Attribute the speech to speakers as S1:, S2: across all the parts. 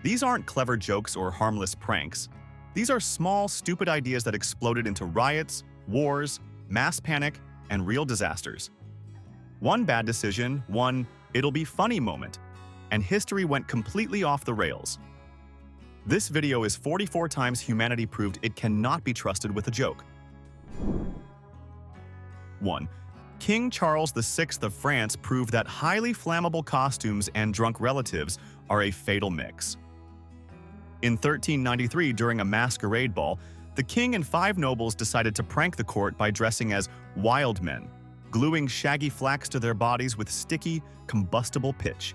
S1: These aren't clever jokes or harmless pranks. These are small, stupid ideas that exploded into riots, wars, mass panic, and real disasters. One bad decision, one "it'll be funny" moment, and history went completely off the rails. This video is 44 times humanity proved it cannot be trusted with a joke. 1. King Charles VI of France proved that highly flammable costumes and drunk relatives are a fatal mix. In 1393, during a masquerade ball, the king and 5 nobles decided to prank the court by dressing as wild men, gluing shaggy flax to their bodies with sticky, combustible pitch.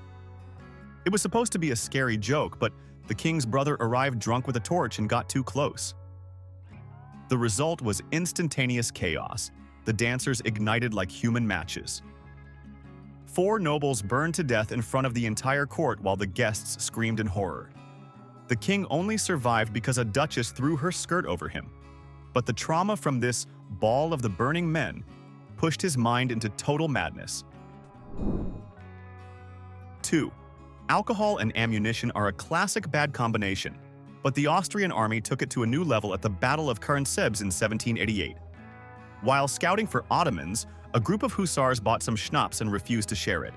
S1: It was supposed to be a scary joke, but the king's brother arrived drunk with a torch and got too close. The result was instantaneous chaos. The dancers ignited like human matches. 4 nobles burned to death in front of the entire court while the guests screamed in horror. The king only survived because a duchess threw her skirt over him. But the trauma from this ball of the burning men pushed his mind into total madness. 2. Alcohol and ammunition are a classic bad combination, but the Austrian army took it to a new level at the Battle of Karansebes in 1788. While scouting for Ottomans, a group of hussars bought some schnapps and refused to share it.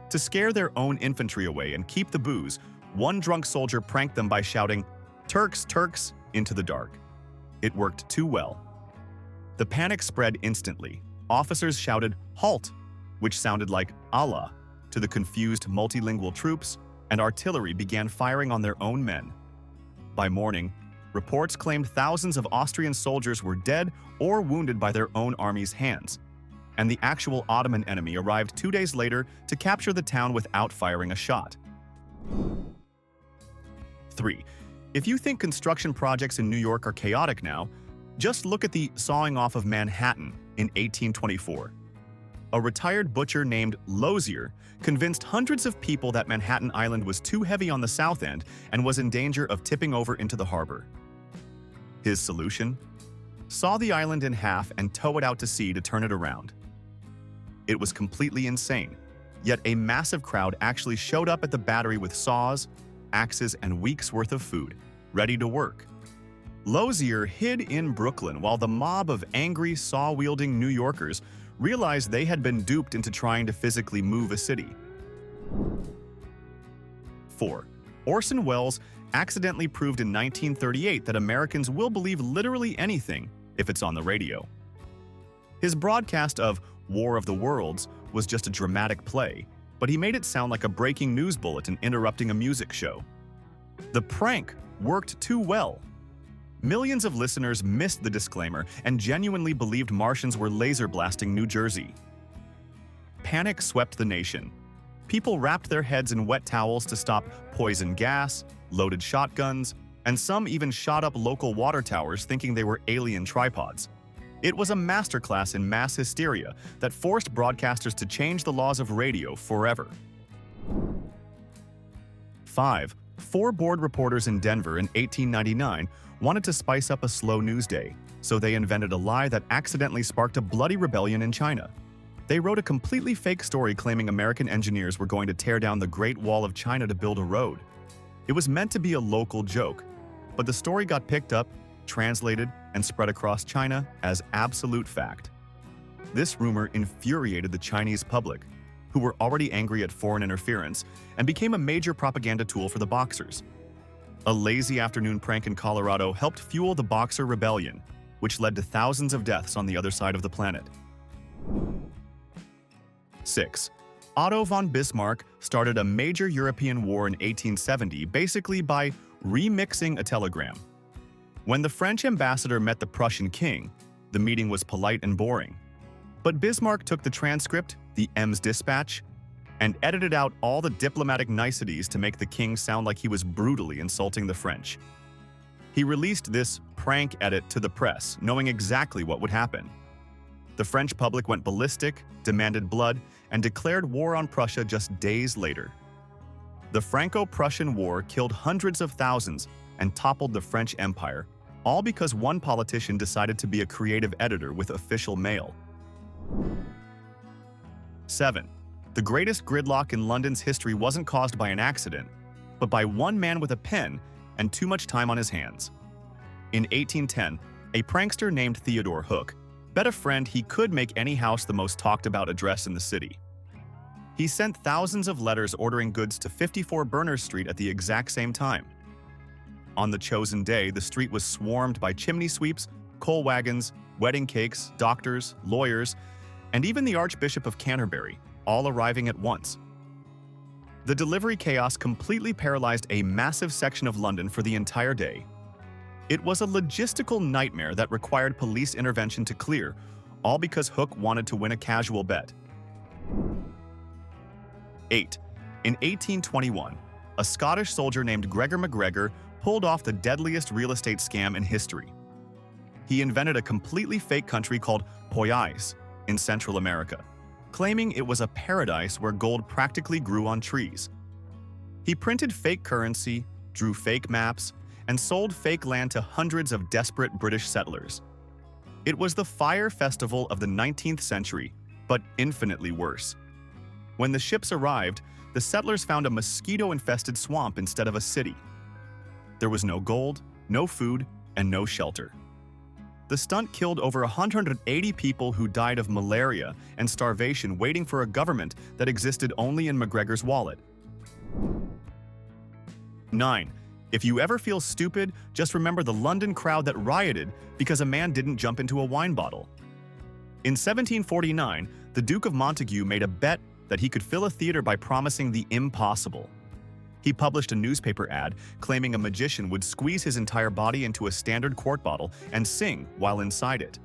S1: To scare their own infantry away and keep the booze, one drunk soldier pranked them by shouting, "Turks, Turks," into the dark. It worked too well. The panic spread instantly. Officers shouted, "Halt," which sounded like Allah, to the confused multilingual troops, and artillery began firing on their own men. By morning, reports claimed thousands of Austrian soldiers were dead or wounded by their own army's hands, and the actual Ottoman enemy arrived 2 days later to capture the town without firing a shot. 3. If you think construction projects in New York are chaotic now, just look at the sawing off of Manhattan in 1824. A retired butcher named Lozier convinced hundreds of people that Manhattan Island was too heavy on the south end and was in danger of tipping over into the harbor. His solution? Saw the island in half and tow it out to sea to turn it around. It was completely insane, yet a massive crowd actually showed up at the battery with saws, axes, and weeks' worth of food, ready to work. Lozier hid in Brooklyn while the mob of angry, saw-wielding New Yorkers realized they had been duped into trying to physically move a city. 4. Orson Welles accidentally proved in 1938 that Americans will believe literally anything if it's on the radio. His broadcast of War of the Worlds was just a dramatic play, but he made it sound like a breaking news bulletin interrupting a music show. The prank worked too well. Millions of listeners missed the disclaimer and genuinely believed Martians were laser blasting New Jersey. Panic swept the nation. People wrapped their heads in wet towels to stop poison gas, loaded shotguns, and some even shot up local water towers thinking they were alien tripods. It was a masterclass in mass hysteria that forced broadcasters to change the laws of radio forever. 5. 4 bored reporters in Denver in 1899 wanted to spice up a slow news day, so they invented a lie that accidentally sparked a bloody rebellion in China. They wrote a completely fake story claiming American engineers were going to tear down the Great Wall of China to build a road. It was meant to be a local joke, but the story got picked up, translated, and spread across China as absolute fact. This rumor infuriated the Chinese public, who were already angry at foreign interference, and became a major propaganda tool for the Boxers. A lazy afternoon prank in Colorado helped fuel the Boxer Rebellion, which led to thousands of deaths on the other side of the planet. 6. Otto von Bismarck started a major European war in 1870 basically by remixing a telegram. When the French ambassador met the Prussian king, the meeting was polite and boring. But Bismarck took the transcript, the Ems Dispatch, and edited out all the diplomatic niceties to make the king sound like he was brutally insulting the French. He released this prank edit to the press, knowing exactly what would happen. The French public went ballistic, demanded blood, and declared war on Prussia just days later. The Franco-Prussian War killed hundreds of thousands and toppled the French Empire, all because one politician decided to be a creative editor with official mail. 7. The greatest gridlock in London's history wasn't caused by an accident. but by one man with a pen and too much time on his hands. In 1810, a prankster named Theodore Hook bet a friend he could make any house the most talked-about address in the city. He sent thousands of letters ordering goods to 54 Berners Street at the exact same time. On the chosen day, the street was swarmed by chimney sweeps, coal wagons, wedding cakes, doctors, lawyers, and even the Archbishop of Canterbury, all arriving at once. The delivery chaos completely paralyzed a massive section of London for the entire day. It was a logistical nightmare that required police intervention to clear, all because Hook wanted to win a casual bet. 8. In 1821, a Scottish soldier named Gregor MacGregor pulled off the deadliest real estate scam in history. He invented a completely fake country called Poyais in Central America, claiming it was a paradise where gold practically grew on trees. He printed fake currency, drew fake maps, and sold fake land to hundreds of desperate British settlers. It was the fire festival of the 19th century, but infinitely worse. When the ships arrived, the settlers found a mosquito-infested swamp instead of a city. There was no gold, no food, and no shelter. The stunt killed over 180 people who died of malaria and starvation waiting for a government that existed only in MacGregor's wallet. 9. If you ever feel stupid, just remember the London crowd that rioted because a man didn't jump into a wine bottle. In 1749, the Duke of Montagu made a bet that he could fill a theater by promising the impossible. He published a newspaper ad claiming a magician would squeeze his entire body into a standard quart bottle and sing while inside it.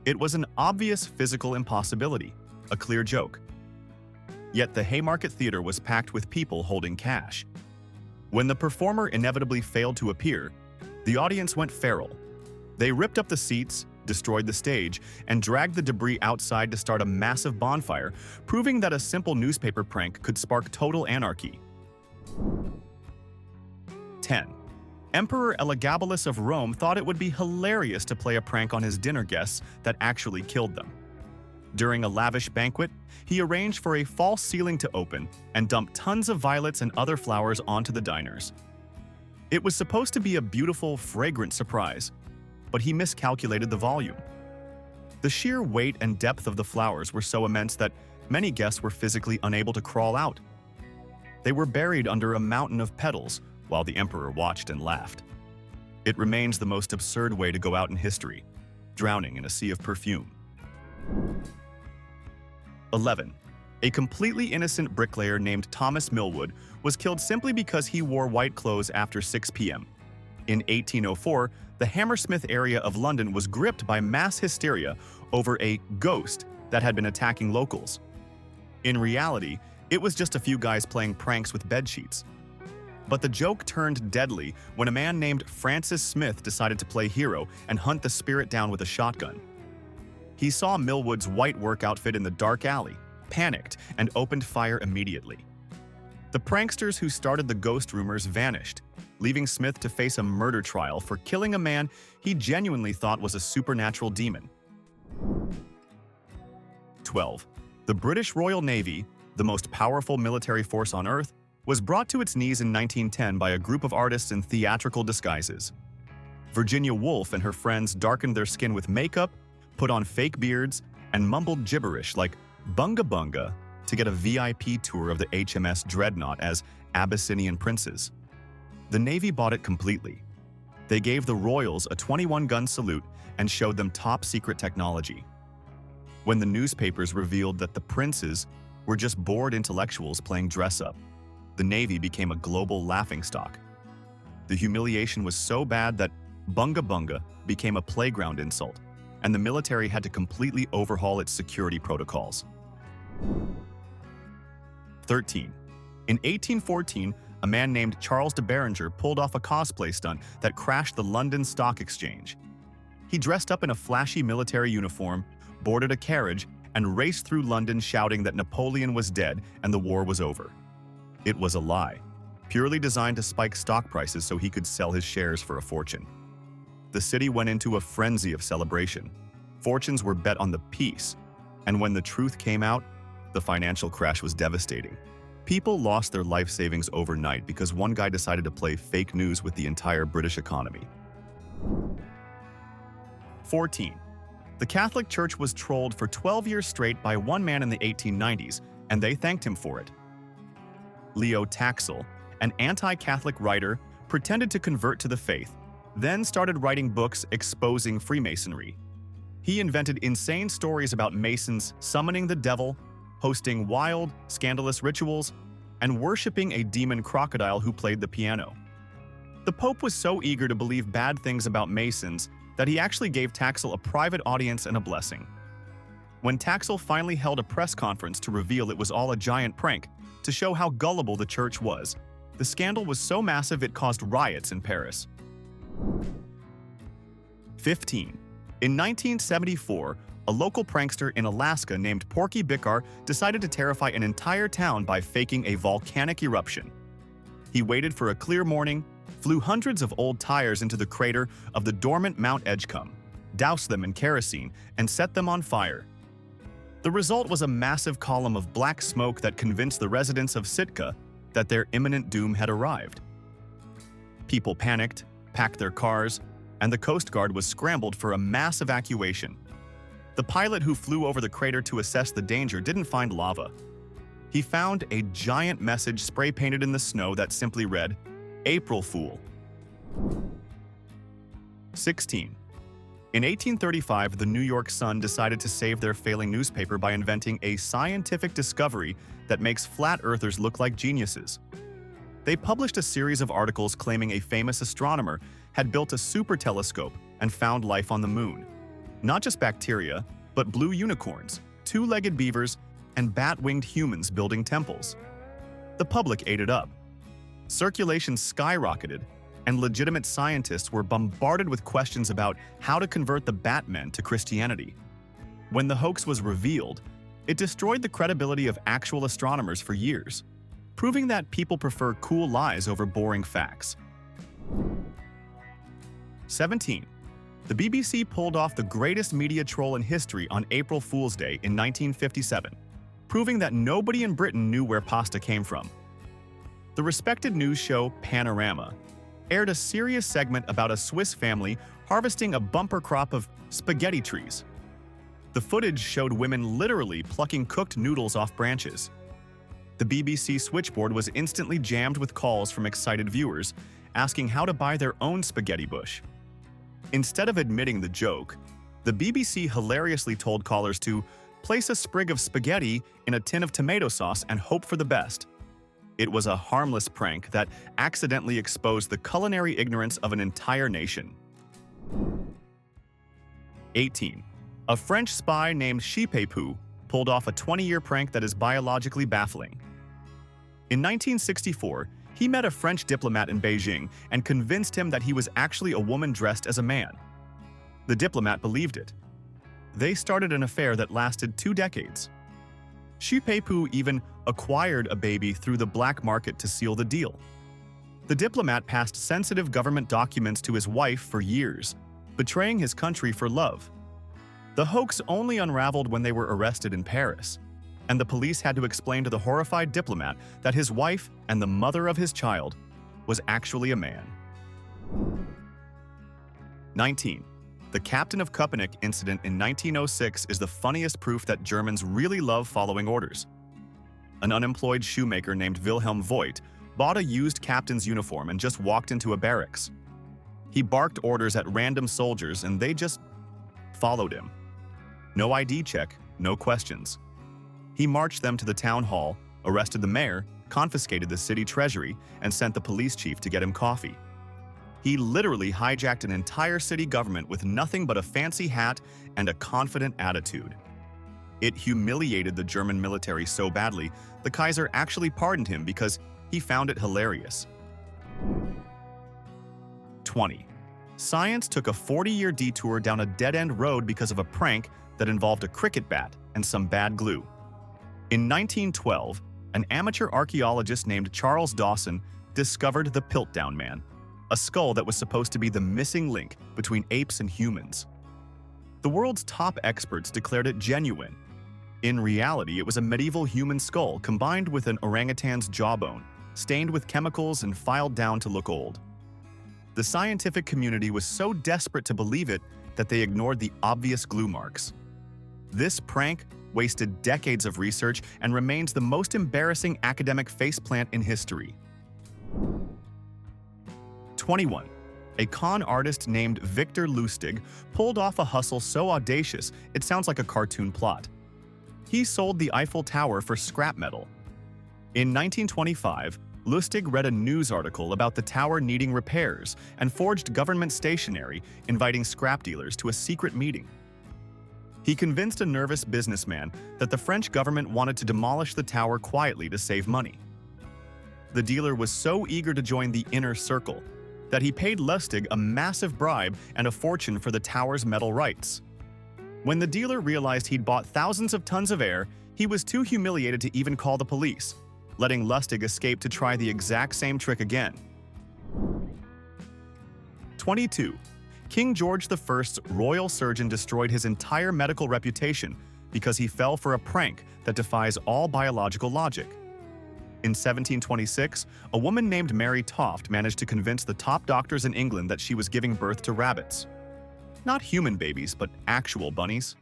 S1: It was an obvious physical impossibility, a clear joke. Yet the Haymarket Theatre was packed with people holding cash. When the performer inevitably failed to appear, the audience went feral. They ripped up the seats, destroyed the stage, and dragged the debris outside to start a massive bonfire, proving that a simple newspaper prank could spark total anarchy. 10. Emperor Elagabalus of Rome thought it would be hilarious to play a prank on his dinner guests that actually killed them. During a lavish banquet, he arranged for a false ceiling to open and dumped tons of violets and other flowers onto the diners. It was supposed to be a beautiful, fragrant surprise, but he miscalculated the volume. The sheer weight and depth of the flowers were so immense that many guests were physically unable to crawl out. They were buried under a mountain of petals while the emperor watched and laughed. It remains the most absurd way to go out in history, drowning in a sea of perfume. 11. A completely innocent bricklayer named Thomas Millwood was killed simply because he wore white clothes after 6 p.m. In 1804, the Hammersmith area of London was gripped by mass hysteria over a ghost that had been attacking locals. In reality, it was just a few guys playing pranks with bedsheets. But the joke turned deadly when a man named Francis Smith decided to play hero and hunt the spirit down with a shotgun. He saw Millwood's white work outfit in the dark alley, panicked, and opened fire immediately. The pranksters who started the ghost rumors vanished, leaving Smith to face a murder trial for killing a man he genuinely thought was a supernatural demon. 12. The British Royal Navy, the most powerful military force on Earth, was brought to its knees in 1910 by a group of artists in theatrical disguises. Virginia Woolf and her friends darkened their skin with makeup, put on fake beards, and mumbled gibberish like bunga bunga to get a VIP tour of the HMS Dreadnought as Abyssinian princes. The Navy bought it completely. They gave the Royals a 21-gun salute and showed them top-secret technology. When the newspapers revealed that the princes were just bored intellectuals playing dress-up, the Navy became a global laughingstock. The humiliation was so bad that bunga bunga became a playground insult, and the military had to completely overhaul its security protocols. 13. In 1814, a man named Charles de Berenger pulled off a cosplay stunt that crashed the London Stock Exchange. He dressed up in a flashy military uniform, boarded a carriage, and raced through London shouting that Napoleon was dead and the war was over. It was a lie, purely designed to spike stock prices so he could sell his shares for a fortune. The city went into a frenzy of celebration. Fortunes were bet on the peace, and when the truth came out, the financial crash was devastating. People lost their life savings overnight because one guy decided to play fake news with the entire British economy. 14. The Catholic Church was trolled for 12 years straight by one man in the 1890s, and they thanked him for it. Leo Taxil, an anti-Catholic writer, pretended to convert to the faith, then started writing books exposing Freemasonry. He invented insane stories about Masons summoning the devil, hosting wild, scandalous rituals, and worshipping a demon crocodile who played the piano. The Pope was so eager to believe bad things about Masons that he actually gave Taxil a private audience and a blessing. When Taxil finally held a press conference to reveal it was all a giant prank to show how gullible the church was, the scandal was so massive it caused riots in Paris. 15. In 1974, a local prankster in Alaska named Porky Bickar decided to terrify an entire town by faking a volcanic eruption. He waited for a clear morning, flew hundreds of old tires into the crater of the dormant Mount Edgecumbe, doused them in kerosene, and set them on fire. The result was a massive column of black smoke that convinced the residents of Sitka that their imminent doom had arrived. People panicked, packed their cars, and the Coast Guard was scrambled for a mass evacuation. The pilot who flew over the crater to assess the danger didn't find lava. He found a giant message spray-painted in the snow that simply read, "April Fool." 16. In 1835, the New York Sun decided to save their failing newspaper by inventing a scientific discovery that makes flat earthers look like geniuses. They published a series of articles claiming a famous astronomer had built a super telescope and found life on the moon. Not just bacteria, but blue unicorns, two-legged beavers, and bat-winged humans building temples. The public ate it up. Circulation skyrocketed, and legitimate scientists were bombarded with questions about how to convert the Batmen to Christianity. When the hoax was revealed, it destroyed the credibility of actual astronomers for years, proving that people prefer cool lies over boring facts. 17. The BBC pulled off the greatest media troll in history on April Fool's Day in 1957, proving that nobody in Britain knew where pasta came from. The respected news show Panorama aired a serious segment about a Swiss family harvesting a bumper crop of spaghetti trees. The footage showed women literally plucking cooked noodles off branches. The BBC switchboard was instantly jammed with calls from excited viewers asking how to buy their own spaghetti bush. Instead of admitting the joke, the BBC hilariously told callers to place a sprig of spaghetti in a tin of tomato sauce and hope for the best. It was a harmless prank that accidentally exposed the culinary ignorance of an entire nation. 18. A French spy named Shipepu pulled off a 20-year prank that is biologically baffling. In 1964, he met a French diplomat in Beijing and convinced him that he was actually a woman dressed as a man. The diplomat believed it. They started an affair that lasted 2 decades. Shipepu even acquired a baby through the black market to seal the deal. The diplomat passed sensitive government documents to his wife for years, betraying his country for love. The hoax only unraveled when they were arrested in Paris, and the police had to explain to the horrified diplomat that his wife and the mother of his child was actually a man. 19. The captain of Köpenick incident in 1906 is the funniest proof that Germans really love following orders. An unemployed shoemaker named Wilhelm Voigt bought a used captain's uniform and just walked into a barracks. He barked orders at random soldiers and they just followed him. No ID check, no questions. He marched them to the town hall, arrested the mayor, confiscated the city treasury, and sent the police chief to get him coffee. He literally hijacked an entire city government with nothing but a fancy hat and a confident attitude. It humiliated the German military so badly, the Kaiser actually pardoned him because he found it hilarious. 20. Science took a 40-year detour down a dead-end road because of a prank that involved a cricket bat and some bad glue. In 1912, an amateur archaeologist named Charles Dawson discovered the Piltdown Man, a skull that was supposed to be the missing link between apes and humans. The world's top experts declared it genuine. In reality, it was a medieval human skull combined with an orangutan's jawbone, stained with chemicals and filed down to look old. The scientific community was so desperate to believe it that they ignored the obvious glue marks. This prank wasted decades of research and remains the most embarrassing academic faceplant in history. 21. A con artist named Victor Lustig pulled off a hustle so audacious it sounds like a cartoon plot. He sold the Eiffel Tower for scrap metal. In 1925, Lustig read a news article about the tower needing repairs and forged government stationery inviting scrap dealers to a secret meeting. He convinced a nervous businessman that the French government wanted to demolish the tower quietly to save money. The dealer was so eager to join the inner circle that he paid Lustig a massive bribe and a fortune for the tower's metal rights. When the dealer realized he'd bought thousands of tons of air, he was too humiliated to even call the police, letting Lustig escape to try the exact same trick again. 22. King George I's royal surgeon destroyed his entire medical reputation because he fell for a prank that defies all biological logic. In 1726, a woman named Mary Toft managed to convince the top doctors in England that she was giving birth to rabbits. Not human babies, but actual bunnies.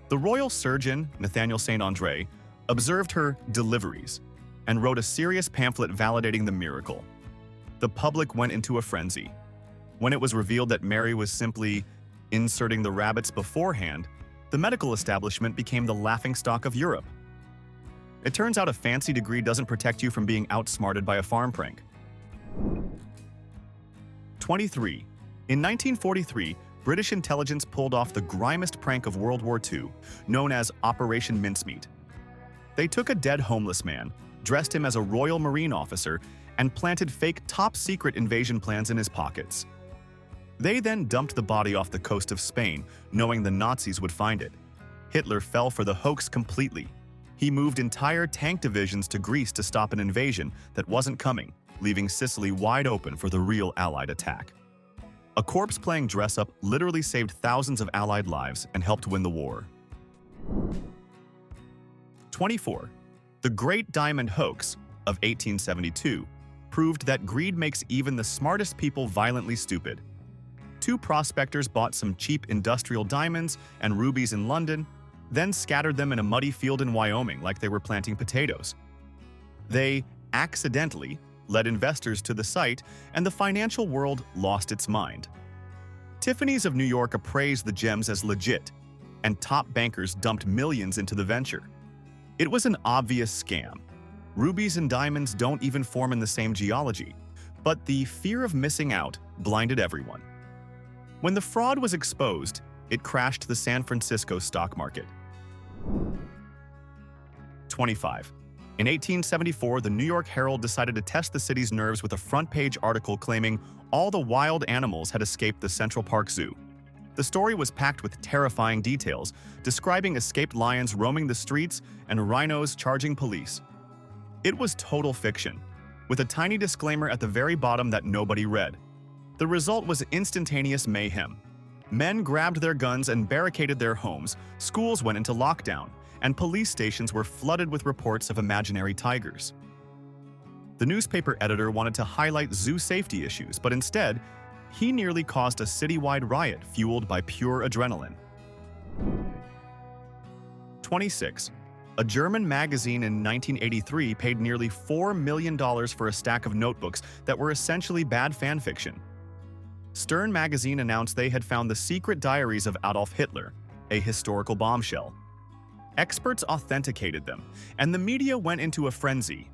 S1: The royal surgeon, Nathaniel St. Andre, observed her deliveries and wrote a serious pamphlet validating the miracle. The public went into a frenzy. When it was revealed that Mary was simply inserting the rabbits beforehand, the medical establishment became the laughingstock of Europe. It turns out a fancy degree doesn't protect you from being outsmarted by a farm prank. 23. In 1943, British intelligence pulled off the grimiest prank of World War II, known as Operation Mincemeat. They took a dead homeless man, dressed him as a Royal Marine officer, and planted fake top-secret invasion plans in his pockets. They then dumped the body off the coast of Spain, knowing the Nazis would find it. Hitler fell for the hoax completely. He moved entire tank divisions to Greece to stop an invasion that wasn't coming, leaving Sicily wide open for the real Allied attack. A corpse playing dress-up literally saved thousands of Allied lives and helped win the war. 24. The Great Diamond Hoax of 1872 proved that greed makes even the smartest people violently stupid. Two prospectors bought some cheap industrial diamonds and rubies in London, then scattered them in a muddy field in Wyoming like they were planting potatoes. They accidentally led investors to the site, and the financial world lost its mind. Tiffany's of New York appraised the gems as legit, and top bankers dumped millions into the venture. It was an obvious scam. Rubies and diamonds don't even form in the same geology, but the fear of missing out blinded everyone. When the fraud was exposed, it crashed the San Francisco stock market. 25. In 1874, the New York Herald decided to test the city's nerves with a front-page article claiming all the wild animals had escaped the Central Park Zoo. The story was packed with terrifying details, describing escaped lions roaming the streets and rhinos charging police. It was total fiction, with a tiny disclaimer at the very bottom that nobody read. The result was instantaneous mayhem. Men grabbed their guns and barricaded their homes, schools went into lockdown, and police stations were flooded with reports of imaginary tigers. The newspaper editor wanted to highlight zoo safety issues, but instead, he nearly caused a citywide riot fueled by pure adrenaline. 26. A German magazine in 1983 paid nearly $4 million for a stack of notebooks that were essentially bad fan fiction. Stern magazine announced they had found the secret diaries of Adolf Hitler, a historical bombshell. Experts authenticated them, and the media went into a frenzy.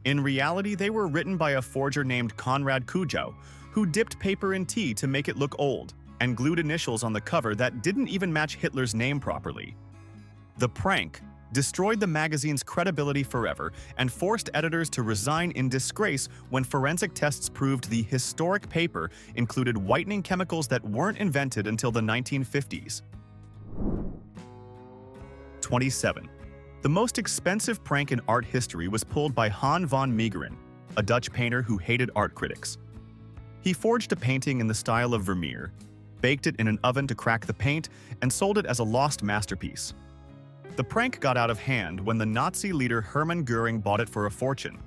S1: In reality, they were written by a forger named Konrad Kujau, who dipped paper in tea to make it look old, and glued initials on the cover that didn't even match Hitler's name properly. The prank destroyed the magazine's credibility forever and forced editors to resign in disgrace when forensic tests proved the historic paper included whitening chemicals that weren't invented until the 1950s. 27. The most expensive prank in art history was pulled by Han van Meegeren, a Dutch painter who hated art critics. He forged a painting in the style of Vermeer, baked it in an oven to crack the paint, and sold it as a lost masterpiece. The prank got out of hand when the Nazi leader Hermann Göring bought it for a fortune.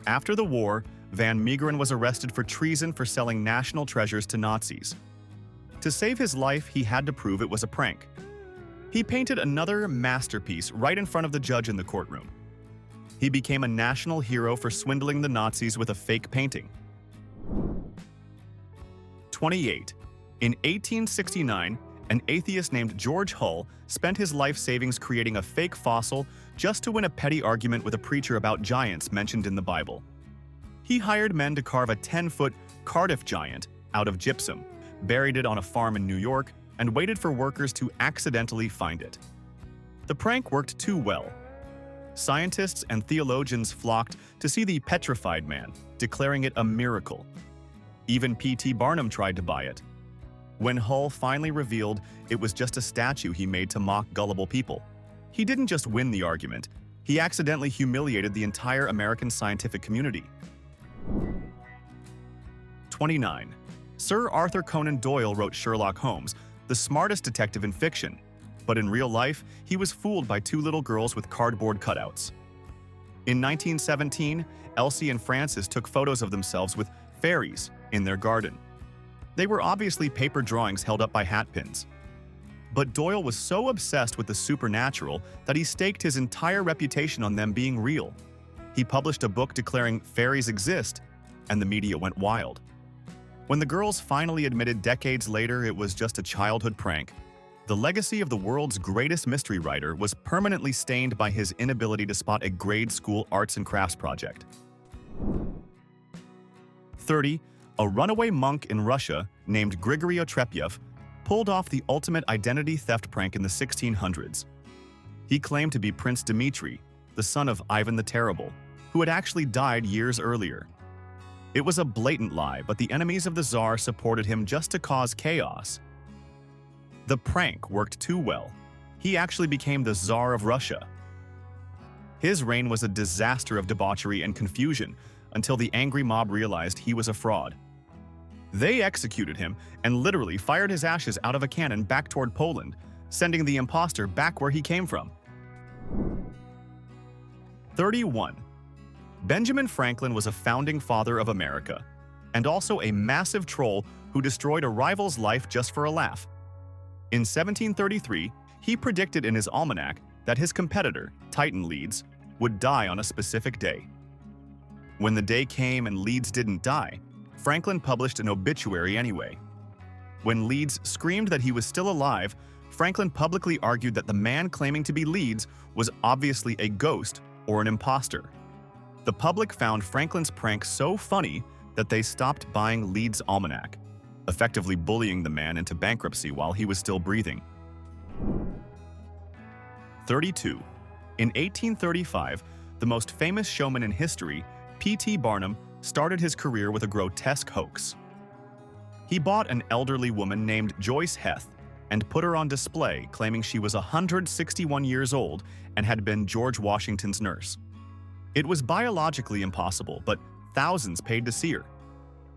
S1: After the war, Van Meegeren was arrested for treason for selling national treasures to Nazis. To save his life, he had to prove it was a prank. He painted another masterpiece right in front of the judge in the courtroom. He became a national hero for swindling the Nazis with a fake painting. 28. In 1869, an atheist named George Hull spent his life savings creating a fake fossil just to win a petty argument with a preacher about giants mentioned in the Bible. He hired men to carve a 10-foot Cardiff Giant out of gypsum, buried it on a farm in New York, and waited for workers to accidentally find it. The prank worked too well. Scientists and theologians flocked to see the petrified man, declaring it a miracle. Even P.T. Barnum tried to buy it. When Hull finally revealed it was just a statue he made to mock gullible people, he didn't just win the argument, he accidentally humiliated the entire American scientific community. 29. Sir Arthur Conan Doyle wrote Sherlock Holmes, the smartest detective in fiction, but in real life, he was fooled by two little girls with cardboard cutouts. In 1917, Elsie and Frances took photos of themselves with fairies in their garden. They were obviously paper drawings held up by hatpins. But Doyle was so obsessed with the supernatural that he staked his entire reputation on them being real. He published a book declaring fairies exist, and the media went wild. When the girls finally admitted decades later it was just a childhood prank, the legacy of the world's greatest mystery writer was permanently stained by his inability to spot a grade school arts and crafts project. 30. A runaway monk in Russia named Grigory Otrepyev pulled off the ultimate identity theft prank in the 1600s. He claimed to be Prince Dmitri, the son of Ivan the Terrible, who had actually died years earlier. It was a blatant lie, but the enemies of the Tsar supported him just to cause chaos. The prank worked too well. He actually became the Tsar of Russia. His reign was a disaster of debauchery and confusion until the angry mob realized he was a fraud. They executed him and literally fired his ashes out of a cannon back toward Poland, sending the imposter back where he came from. 31. Benjamin Franklin was a founding father of America, and also a massive troll who destroyed a rival's life just for a laugh. In 1733, he predicted in his almanac that his competitor, Titan Leeds, would die on a specific day. When the day came and Leeds didn't die, Franklin published an obituary anyway. When Leeds screamed that he was still alive, Franklin publicly argued that the man claiming to be Leeds was obviously a ghost or an imposter. The public found Franklin's prank so funny that they stopped buying Leeds' almanac, effectively bullying the man into bankruptcy while he was still breathing. 32. In 1835, the most famous showman in history, P.T. Barnum, started his career with a grotesque hoax. He bought an elderly woman named Joyce Heth and put her on display, claiming she was 161 years old and had been George Washington's nurse. It was biologically impossible, but thousands paid to see her.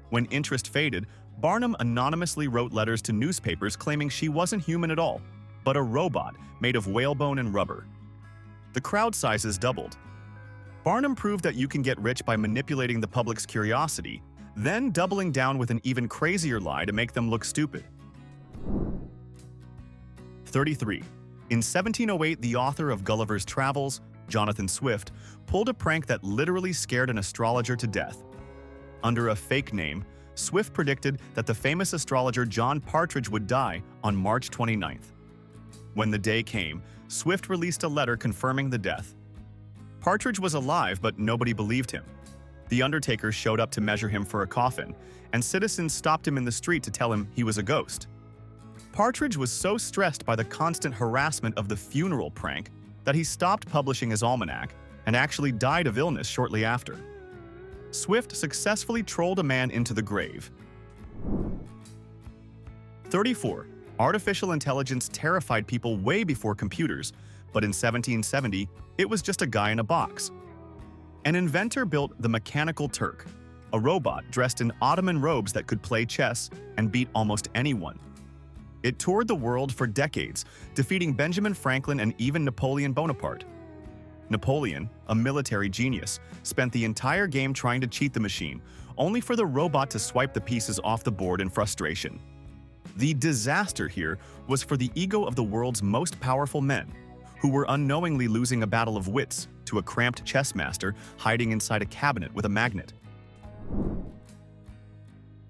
S1: When interest faded, Barnum anonymously wrote letters to newspapers claiming she wasn't human at all, but a robot made of whalebone and rubber. The crowd sizes doubled. Barnum proved that you can get rich by manipulating the public's curiosity, then doubling down with an even crazier lie to make them look stupid. 33. In 1708, the author of Gulliver's Travels, Jonathan Swift, pulled a prank that literally scared an astrologer to death. Under a fake name, Swift predicted that the famous astrologer John Partridge would die on March 29th. When the day came, Swift released a letter confirming the death. Partridge was alive, but nobody believed him. The undertaker showed up to measure him for a coffin, and citizens stopped him in the street to tell him he was a ghost. Partridge was so stressed by the constant harassment of the funeral prank that he stopped publishing his almanac and actually died of illness shortly after. Swift successfully trolled a man into the grave. 34. Artificial intelligence terrified people way before computers, but in 1770, it was just a guy in a box. An inventor built the Mechanical Turk, a robot dressed in Ottoman robes that could play chess and beat almost anyone. It toured the world for decades, defeating Benjamin Franklin and even Napoleon Bonaparte. Napoleon, a military genius, spent the entire game trying to cheat the machine, only for the robot to swipe the pieces off the board in frustration. The disaster here was for the ego of the world's most powerful men, who were unknowingly losing a battle of wits to a cramped chess master hiding inside a cabinet with a magnet.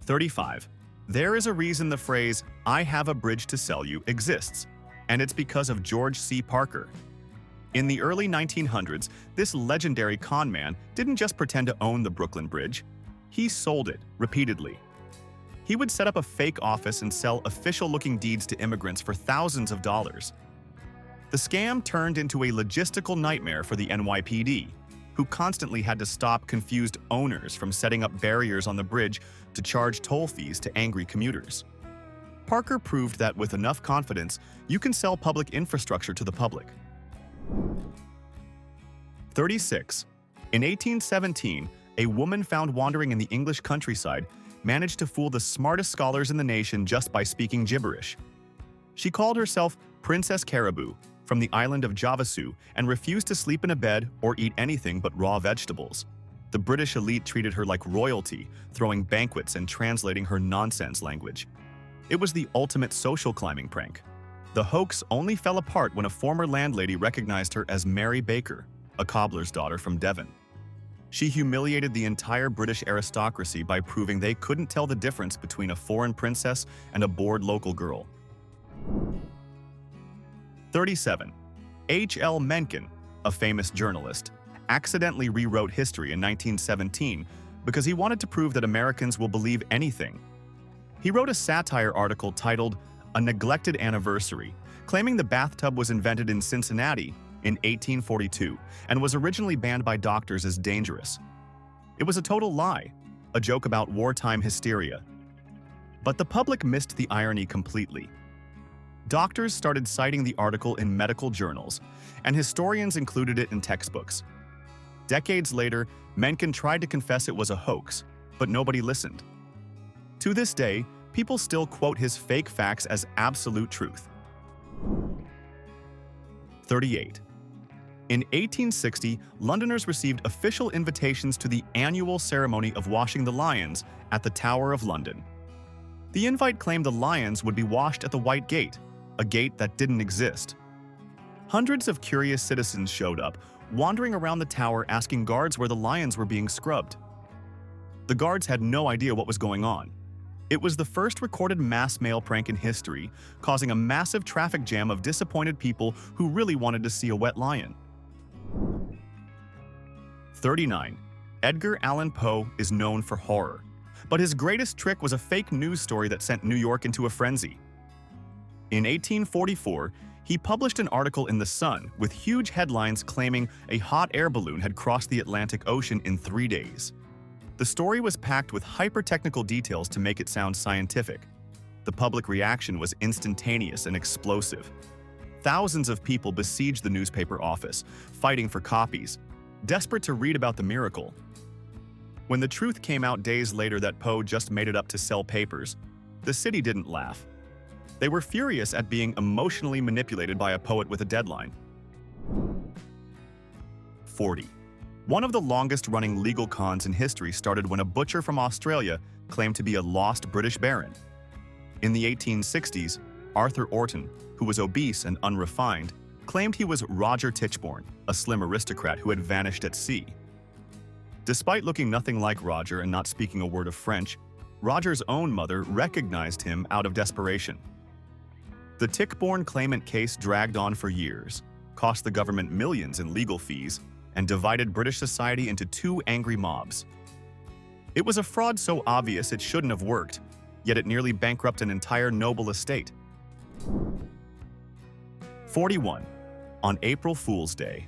S1: 35. There is a reason the phrase, "I have a bridge to sell you," exists, and it's because of George C. Parker. In the early 1900s, this legendary con man didn't just pretend to own the Brooklyn Bridge, he sold it repeatedly. He would set up a fake office and sell official-looking deeds to immigrants for thousands of dollars. The scam turned into a logistical nightmare for the NYPD, who constantly had to stop confused owners from setting up barriers on the bridge to charge toll fees to angry commuters. Parker proved that with enough confidence, you can sell public infrastructure to the public. 36. In 1817, a woman found wandering in the English countryside managed to fool the smartest scholars in the nation just by speaking gibberish. She called herself Princess Caribou from the island of Javasu and refused to sleep in a bed or eat anything but raw vegetables. The British elite treated her like royalty, throwing banquets and translating her nonsense language. It was the ultimate social climbing prank. The hoax only fell apart when a former landlady recognized her as Mary Baker, a cobbler's daughter from Devon. She humiliated the entire British aristocracy by proving they couldn't tell the difference between a foreign princess and a bored local girl. 37. H.L. Mencken, a famous journalist, accidentally rewrote history in 1917 because he wanted to prove that Americans will believe anything. He wrote a satire article titled "A Neglected Anniversary," claiming the bathtub was invented in Cincinnati in 1842 and was originally banned by doctors as dangerous. It was a total lie, a joke about wartime hysteria. But the public missed the irony completely. Doctors started citing the article in medical journals, and historians included it in textbooks. Decades later, Mencken tried to confess it was a hoax, but nobody listened. To this day, people still quote his fake facts as absolute truth. 38. In 1860, Londoners received official invitations to the annual ceremony of washing the lions at the Tower of London. The invite claimed the lions would be washed at the White Gate, a gate that didn't exist. Hundreds of curious citizens showed up, wandering around the tower asking guards where the lions were being scrubbed. The guards had no idea what was going on. It was the first recorded mass mail prank in history, causing a massive traffic jam of disappointed people who really wanted to see a wet lion. 39. Edgar Allan Poe is known for horror, but his greatest trick was a fake news story that sent New York into a frenzy. In 1844, he published an article in The Sun with huge headlines claiming a hot air balloon had crossed the Atlantic Ocean in 3 days. The story was packed with hyper-technical details to make it sound scientific. The public reaction was instantaneous and explosive. Thousands of people besieged the newspaper office, fighting for copies, desperate to read about the miracle. When the truth came out days later that Poe just made it up to sell papers, the city didn't laugh. They were furious at being emotionally manipulated by a poet with a deadline. 40. One of the longest-running legal cons in history started when a butcher from Australia claimed to be a lost British baron. In the 1860s, Arthur Orton, who was obese and unrefined, claimed he was Roger Tichborne, a slim aristocrat who had vanished at sea. Despite looking nothing like Roger and not speaking a word of French, Roger's own mother recognized him out of desperation. The Tichborne Claimant case dragged on for years, cost the government millions in legal fees, and divided British society into two angry mobs. It was a fraud so obvious it shouldn't have worked, yet it nearly bankrupted an entire noble estate. 41. On April Fool's Day.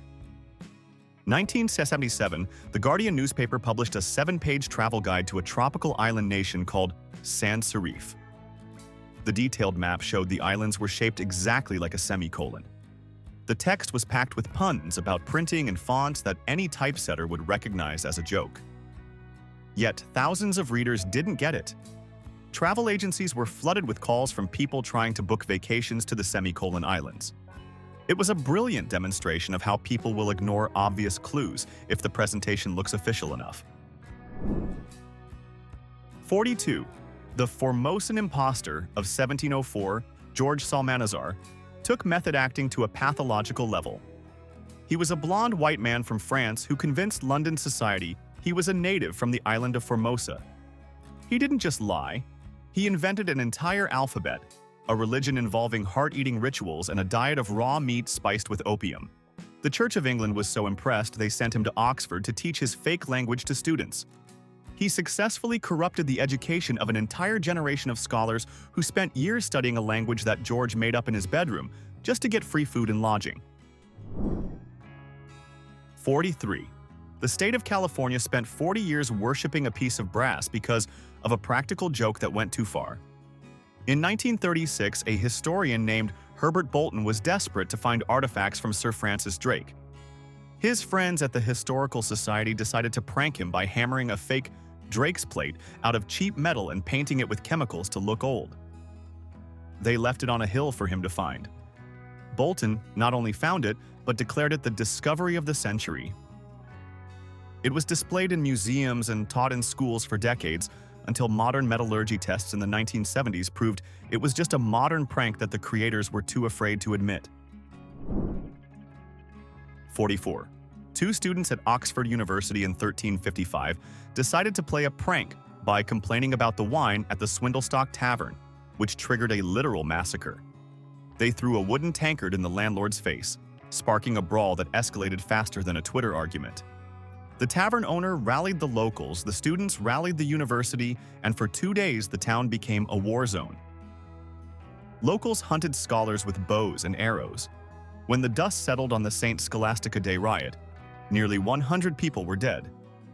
S1: 1977, The Guardian newspaper published a 7-page travel guide to a tropical island nation called Sans Serif. The detailed map showed the islands were shaped exactly like a semicolon. The text was packed with puns about printing and fonts that any typesetter would recognize as a joke. Yet thousands of readers didn't get it. Travel agencies were flooded with calls from people trying to book vacations to the Semicolon Islands. It was a brilliant demonstration of how people will ignore obvious clues if the presentation looks official enough. 42. The Formosan impostor of 1704, George Salmanazar, took method acting to a pathological level. He was a blonde white man from France who convinced London society he was a native from the island of Formosa. He didn't just lie. He invented an entire alphabet, a religion involving heart-eating rituals and a diet of raw meat spiced with opium. The Church of England was so impressed they sent him to Oxford to teach his fake language to students. He successfully corrupted the education of an entire generation of scholars who spent years studying a language that George made up in his bedroom just to get free food and lodging. 43. The state of California spent 40 years worshipping a piece of brass because of a practical joke that went too far. In 1936, a historian named Herbert Bolton was desperate to find artifacts from Sir Francis Drake. His friends at the Historical Society decided to prank him by hammering a fake Drake's plate out of cheap metal and painting it with chemicals to look old. They left it on a hill for him to find. Bolton not only found it, but declared it the discovery of the century. It was displayed in museums and taught in schools for decades until modern metallurgy tests in the 1970s proved it was just a modern prank that the creators were too afraid to admit. 44. Two students at Oxford University in 1355 decided to play a prank by complaining about the wine at the Swindlestock Tavern, which triggered a literal massacre. They threw a wooden tankard in the landlord's face, sparking a brawl that escalated faster than a Twitter argument. The tavern owner rallied the locals, the students rallied the university, and for 2 days the town became a war zone. Locals hunted scholars with bows and arrows. When the dust settled on the St. Scholastica Day riot, nearly 100 people were dead,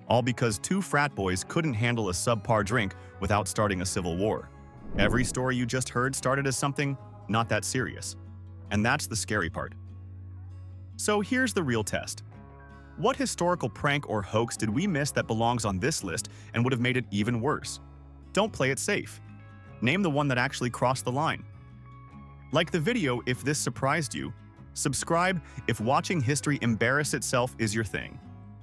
S1: all because 2 frat boys couldn't handle a subpar drink without starting a civil war. Every story you just heard started as something not that serious. And that's the scary part. So here's the real test. What historical prank or hoax did we miss that belongs on this list and would have made it even worse? Don't play it safe. Name the one that actually crossed the line. Like the video if this surprised you. Subscribe if watching history embarrass itself is your thing.